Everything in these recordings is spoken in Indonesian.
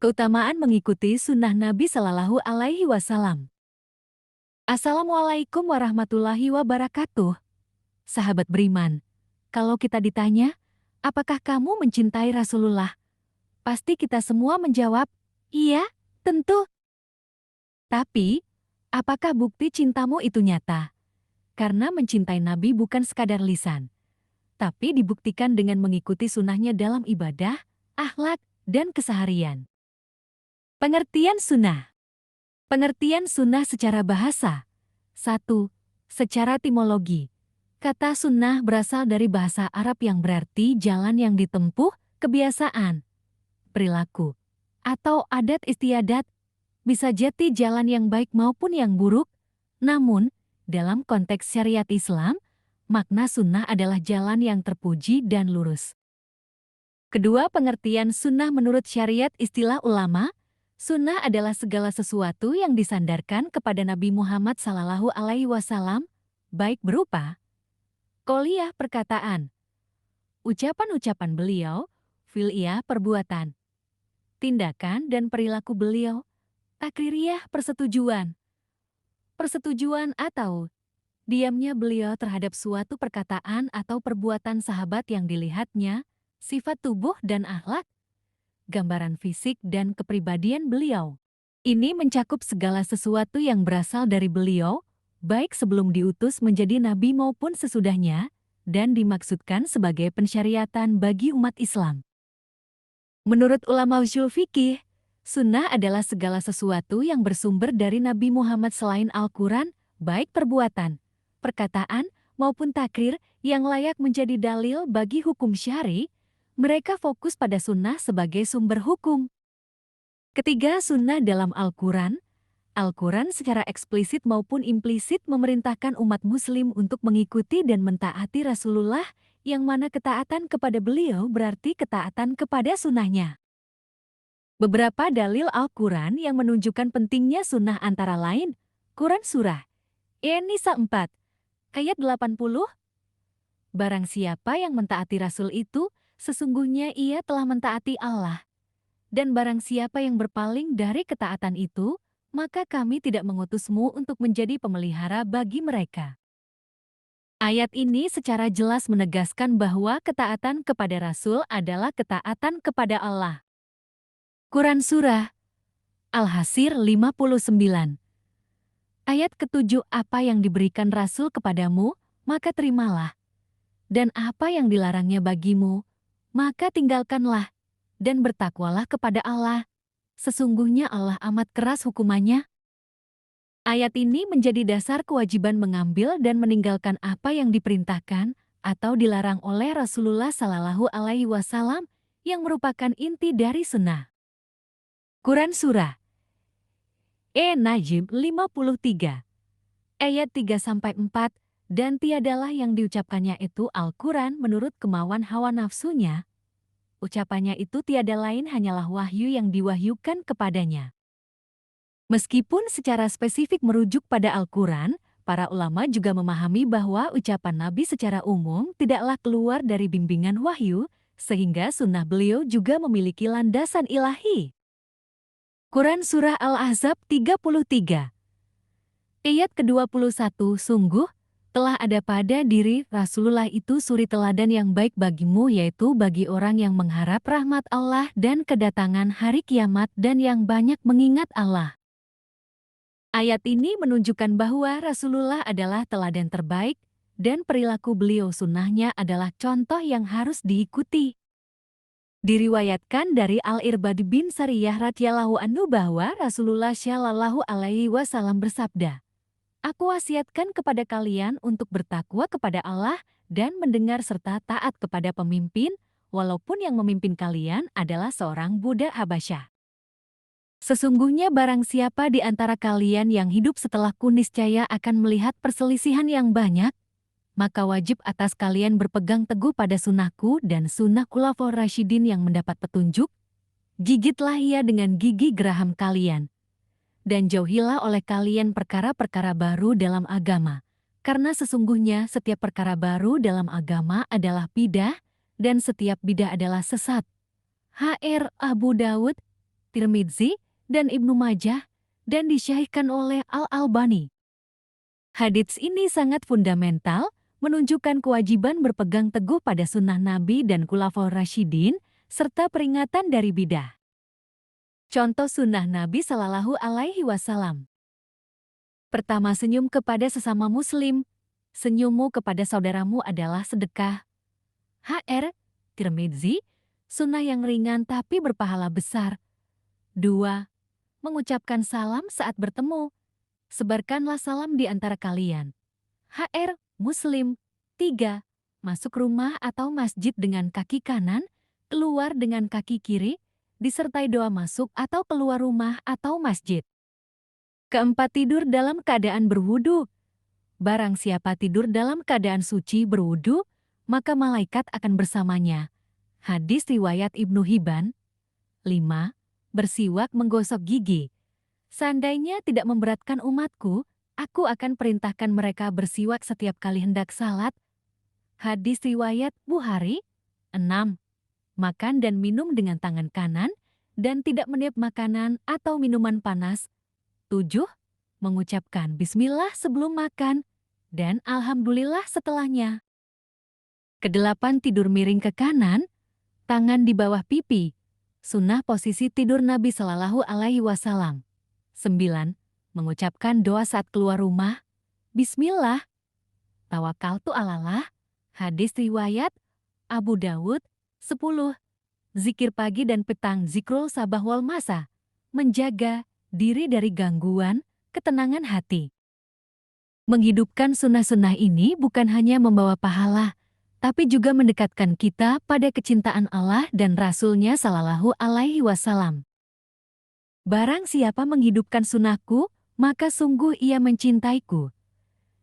Keutamaan mengikuti sunnah Nabi Shallallahu Alaihi Wasallam. Assalamualaikum warahmatullahi wabarakatuh. Sahabat beriman, kalau kita ditanya, apakah kamu mencintai Rasulullah? Pasti kita semua menjawab, iya, tentu. Tapi, apakah bukti cintamu itu nyata? Karena mencintai Nabi bukan sekadar lisan, tapi dibuktikan dengan mengikuti sunnahnya dalam ibadah, akhlak, dan keseharian. Pengertian sunnah. Pengertian sunnah secara bahasa. 1. Secara etimologi. Kata sunnah berasal dari bahasa Arab yang berarti jalan yang ditempuh, kebiasaan, perilaku, atau adat istiadat, bisa jadi jalan yang baik maupun yang buruk. Namun, dalam konteks syariat Islam, makna sunnah adalah jalan yang terpuji dan lurus. Kedua pengertian sunnah menurut syariat istilah ulama, sunnah adalah segala sesuatu yang disandarkan kepada Nabi Muhammad SAW, baik berupa qauliyah perkataan, ucapan-ucapan beliau, fi'liyah perbuatan, tindakan dan perilaku beliau, takririyah persetujuan atau diamnya beliau terhadap suatu perkataan atau perbuatan sahabat yang dilihatnya, sifat tubuh dan akhlak, gambaran fisik dan kepribadian beliau. Ini mencakup segala sesuatu yang berasal dari beliau, baik sebelum diutus menjadi nabi maupun sesudahnya, dan dimaksudkan sebagai pensyariatan bagi umat Islam. Menurut ulama usul fikih, sunnah adalah segala sesuatu yang bersumber dari Nabi Muhammad selain Al-Quran, baik perbuatan, perkataan, maupun takrir yang layak menjadi dalil bagi hukum syari. Mereka fokus pada sunnah sebagai sumber hukum. Ketiga, sunnah dalam Al-Quran. Al-Quran secara eksplisit maupun implisit memerintahkan umat muslim untuk mengikuti dan mentaati Rasulullah, yang mana ketaatan kepada beliau berarti ketaatan kepada sunnahnya. Beberapa dalil Al-Quran yang menunjukkan pentingnya sunnah antara lain, Quran Surah An-Nisa 4, ayat 80. Barang siapa yang mentaati Rasul itu, sesungguhnya ia telah mentaati Allah. Dan barang siapa yang berpaling dari ketaatan itu, maka kami tidak mengutusmu untuk menjadi pemelihara bagi mereka. Ayat ini secara jelas menegaskan bahwa ketaatan kepada Rasul adalah ketaatan kepada Allah. Quran Surah Al-Hashr 59. Ayat ke-7, apa yang diberikan Rasul kepadamu, maka terimalah. Dan apa yang dilarangnya bagimu, maka tinggalkanlah, dan bertakwalah kepada Allah. Sesungguhnya Allah amat keras hukumannya. Ayat ini menjadi dasar kewajiban mengambil dan meninggalkan apa yang diperintahkan atau dilarang oleh Rasulullah Shallallahu Alaihi Wasallam, yang merupakan inti dari sunnah. Quran Surah An-Najm 53, ayat 3-4, dan tiadalah yang diucapkannya itu Al-Quran menurut kemauan hawa nafsunya. Ucapannya itu tiada lain hanyalah wahyu yang diwahyukan kepadanya. Meskipun secara spesifik merujuk pada Al-Quran, para ulama juga memahami bahwa ucapan Nabi secara umum tidaklah keluar dari bimbingan wahyu, sehingga sunnah beliau juga memiliki landasan ilahi. Quran Surah Al-Ahzab 33, ayat ke-21, sungguh telah ada pada diri Rasulullah itu suri teladan yang baik bagimu, yaitu bagi orang yang mengharap rahmat Allah dan kedatangan hari kiamat dan yang banyak mengingat Allah. Ayat ini menunjukkan bahwa Rasulullah adalah teladan terbaik dan perilaku beliau sunnahnya adalah contoh yang harus diikuti. Diriwayatkan dari Al-Irbad bin Sariyah radhiyallahu anhu bahwa Rasulullah Shallallahu Alaihi Wasallam bersabda, "Aku wasiatkan kepada kalian untuk bertakwa kepada Allah dan mendengar serta taat kepada pemimpin, walaupun yang memimpin kalian adalah seorang budak Habasyah. Sesungguhnya barang siapa di antara kalian yang hidup setelahku niscaya akan melihat perselisihan yang banyak, maka wajib atas kalian berpegang teguh pada sunnahku dan sunnah Khulafaur Rasyidin yang mendapat petunjuk. Gigitlah ia dengan gigi geraham kalian. Dan jauhilah oleh kalian perkara-perkara baru dalam agama. Karena sesungguhnya setiap perkara baru dalam agama adalah bidah, dan setiap bidah adalah sesat." HR Abu Dawud Tirmidzi, dan Ibnu Majah, dan disyahihkan oleh Al-Albani. Hadits ini sangat fundamental, menunjukkan kewajiban berpegang teguh pada sunnah Nabi dan Khulafaur Rasyidin, serta peringatan dari bidah. Contoh sunnah Nabi Shallallahu Alaihi Wasallam. Pertama, senyum kepada sesama muslim. Senyummu kepada saudaramu adalah sedekah. HR, Tirmidzi, sunnah yang ringan tapi berpahala besar. 2. Mengucapkan salam saat bertemu. Sebarkanlah salam di antara kalian. HR, Muslim. 3. Masuk rumah atau masjid dengan kaki kanan, keluar dengan kaki kiri, disertai doa masuk atau keluar rumah atau masjid. Keempat, tidur dalam keadaan berwudu. Barang siapa tidur dalam keadaan suci berwudu, maka malaikat akan bersamanya. Hadis riwayat Ibnu Hibban. 5. Bersiwak menggosok gigi. Seandainya tidak memberatkan umatku, aku akan perintahkan mereka bersiwak setiap kali hendak salat. Hadis riwayat Bukhari. 6. Makan dan minum dengan tangan kanan dan tidak meniup makanan atau minuman panas. 7. Mengucapkan bismillah sebelum makan dan alhamdulillah setelahnya. Kedelapan, tidur miring ke kanan, tangan di bawah pipi. Sunnah posisi tidur Nabi Shallallahu Alaihi Wasallam. 9. Mengucapkan doa saat keluar rumah. Bismillah. Tawakkaltu 'alallah. Hadis riwayat Abu Dawud. 10. Zikir pagi dan petang, zikrul sabah wal masa. Menjaga diri dari gangguan, ketenangan hati. Menghidupkan sunnah-sunnah ini bukan hanya membawa pahala, tapi juga mendekatkan kita pada kecintaan Allah dan Rasul-Nya Shallallahu Alaihi Wasallam. Barang siapa menghidupkan sunnahku, maka sungguh ia mencintaiku.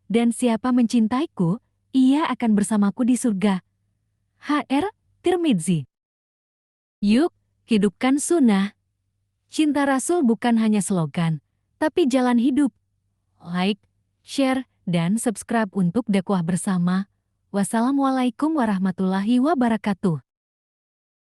Dan siapa mencintaiku, ia akan bersamaku di surga. HR, Tirmidzi. Yuk, hidupkan sunnah. Cinta Rasul bukan hanya slogan, tapi jalan hidup. Like, share, dan subscribe untuk dakwah bersama. Wassalamualaikum warahmatullahi wabarakatuh.